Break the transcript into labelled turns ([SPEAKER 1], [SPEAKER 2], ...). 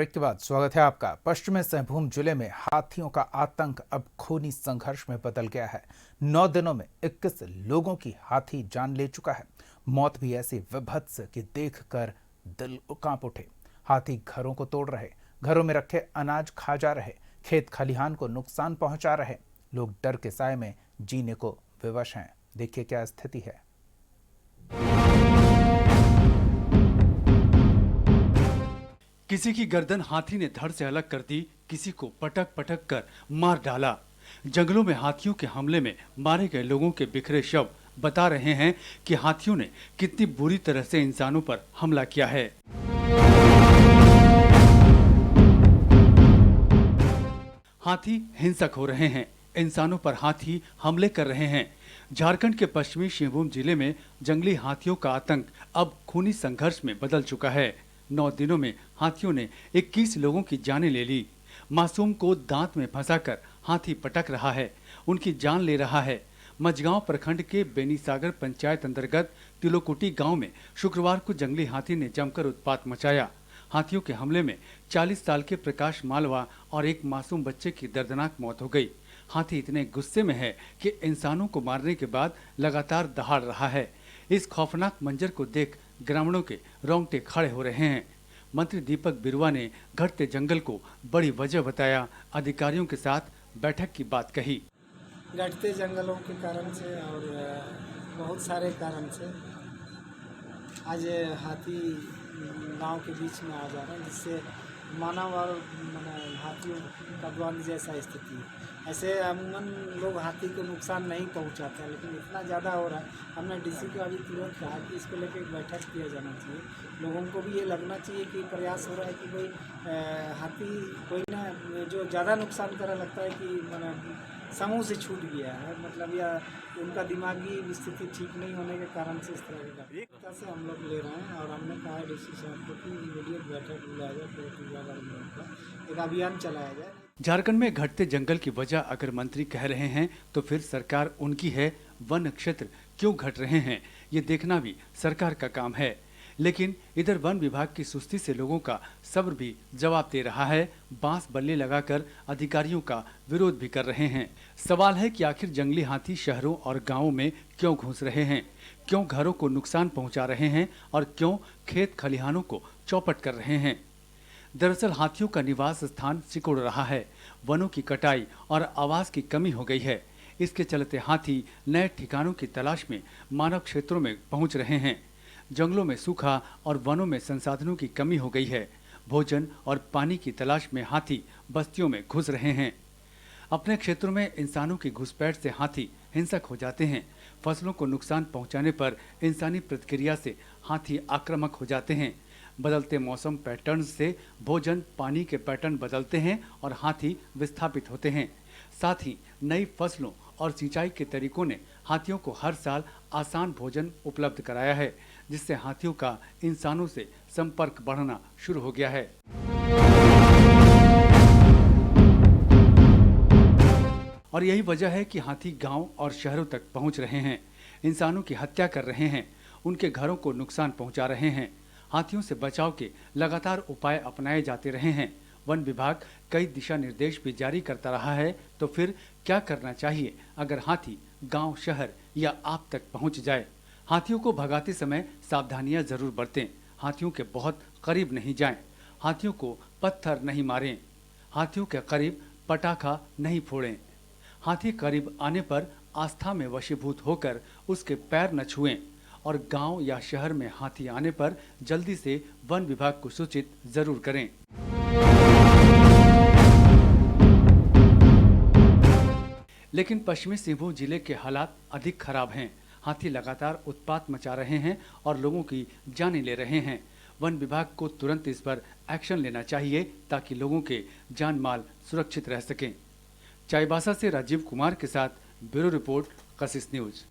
[SPEAKER 1] Break के बाद स्वागत है आपका। पश्चिमी सिंहभूम जिले में हाथियों का आतंक अब खूनी संघर्ष में बदल गया है। 9 दिनों में 21 लोगों की हाथी जान ले चुका है। मौत भी ऐसी विभत्स कि देखकर दिल कांप उठे। हाथी घरों को तोड़ रहे, घरों में रखे अनाज खा जा रहे, खेत खलिहान को नुकसान पहुंचा रहे। लोग डर के साए में जीने को विवश हैं। देखिए क्या स्थिति है।
[SPEAKER 2] किसी की गर्दन हाथी ने धड़ से अलग कर दी, किसी को पटक पटक कर मार डाला। जंगलों में हाथियों के हमले में मारे गए लोगों के बिखरे शव बता रहे हैं कि हाथियों ने कितनी बुरी तरह से इंसानों पर हमला किया है। हाथी हिंसक हो रहे हैं, इंसानों पर हाथी हमले कर रहे हैं। झारखंड के पश्चिमी सिंहभूम जिले में जंगली हाथियों का आतंक अब खूनी संघर्ष में बदल चुका है। 9 दिनों में हाथियों ने 21 लोगों की जानें ले ली। मासूम को दांत में फंसाकर हाथी पटक रहा है, उनकी जान ले रहा है। मझगांव प्रखंड के बेनीसागर पंचायत अंतर्गत तिलोकुटी गांव में शुक्रवार को जंगली हाथी ने जमकर उत्पात मचाया। हाथियों के हमले में 40 साल के प्रकाश मालवा और एक मासूम बच्चे की दर्दनाक मौत हो गई। हाथी इतने गुस्से में है कि इंसानों को मारने के बाद लगातार दहाड़ रहा है। इस खौफनाक मंजर को देख ग्रामीणों के रोंगटे खड़े हो रहे हैं। मंत्री दीपक बिरुवा ने घटते जंगल को बड़ी वजह बताया। अधिकारियों के साथ बैठक की बात कही।
[SPEAKER 3] घटते जंगलों के कारण से और बहुत सारे कारण से आज हाथी गांव के बीच में आ जा रहे हैं, जिससे मानव और हाथियों का द्वंद्व जैसा स्थिति है। ऐसे अमूमन लोग हाथी को नुकसान नहीं पहुंचाते हैं, लेकिन इतना ज़्यादा हो रहा है। हमने डीसी को अभी तुरंत कहा कि इसको लेकर एक बैठक किया जाना चाहिए। लोगों को भी ये लगना चाहिए कि प्रयास हो रहा है कि भाई हाथी कोई ना जो ज़्यादा नुकसान करा लगता है कि समूह से छूट गया है, मतलब या उनका दिमागी स्थिति ठीक नहीं होने के कारण से इस तरह से हम लोग ले रहे हैं। और हमने कहा है डीसी साहब को कि इमीडिएट बैठक बुलाया जाए, एक अभियान चलाया जाए।
[SPEAKER 2] झारखंड में घटते जंगल की वजह अगर मंत्री कह रहे हैं तो फिर सरकार उनकी है। वन क्षेत्र क्यों घट रहे हैं, ये देखना भी सरकार का काम है। लेकिन इधर वन विभाग की सुस्ती से लोगों का सब्र भी जवाब दे रहा है। बांस बल्ले लगाकर अधिकारियों का विरोध भी कर रहे हैं। सवाल है कि आखिर जंगली हाथी शहरों और गांवों में क्यों घुस रहे हैं, क्यों घरों को नुकसान पहुंचा रहे हैं और क्यों खेत खलिहानों को चौपट कर रहे हैं। दरअसल हाथियों का निवास स्थान सिकुड़ रहा है। वनों की कटाई और आवास की कमी हो गई है। इसके चलते हाथी नए ठिकानों की तलाश में मानव क्षेत्रों में पहुंच रहे हैं। जंगलों में सूखा और वनों में संसाधनों की कमी हो गई है। भोजन और पानी की तलाश में हाथी बस्तियों में घुस रहे हैं। अपने क्षेत्रों में इंसानों की घुसपैठ से हाथी हिंसक हो जाते हैं। फसलों को नुकसान पहुंचाने पर इंसानी प्रतिक्रिया से हाथी आक्रामक हो जाते हैं। बदलते मौसम पैटर्न से भोजन पानी के पैटर्न बदलते हैं और हाथी विस्थापित होते हैं। साथ ही नई फसलों और सिंचाई के तरीकों ने हाथियों को हर साल आसान भोजन उपलब्ध कराया है, जिससे हाथियों का इंसानों से संपर्क बढ़ना शुरू हो गया है। और यही वजह है कि हाथी गांव और शहरों तक पहुंच रहे हैं, इंसानों की हत्या कर रहे हैं, उनके घरों को नुकसान पहुंचा रहे हैं। हाथियों से बचाव के लगातार उपाय अपनाए जाते रहे हैं। वन विभाग कई दिशा निर्देश भी जारी करता रहा है। तो फिर क्या करना चाहिए अगर हाथी गांव, शहर या आप तक पहुंच जाए? हाथियों को भगाते समय सावधानियां जरूर बरतें। हाथियों के बहुत करीब नहीं जाएं। हाथियों को पत्थर नहीं मारें। हाथियों के करीब पटाखा नहीं फोड़ें। हाथी करीब आने पर आस्था में वशीभूत होकर उसके पैर न छुएं। और गांव या शहर में हाथी आने पर जल्दी से वन विभाग को सूचित जरूर करें। लेकिन पश्चिमी सिंहभूम जिले के हालात अधिक खराब हैं। हाथी लगातार उत्पात मचा रहे हैं और लोगों की जानें ले रहे हैं। वन विभाग को तुरंत इस पर एक्शन लेना चाहिए ताकि लोगों के जान माल सुरक्षित रह सकें। चाईबासा से राजीव कुमार के साथ ब्यूरो रिपोर्ट, कशिश न्यूज।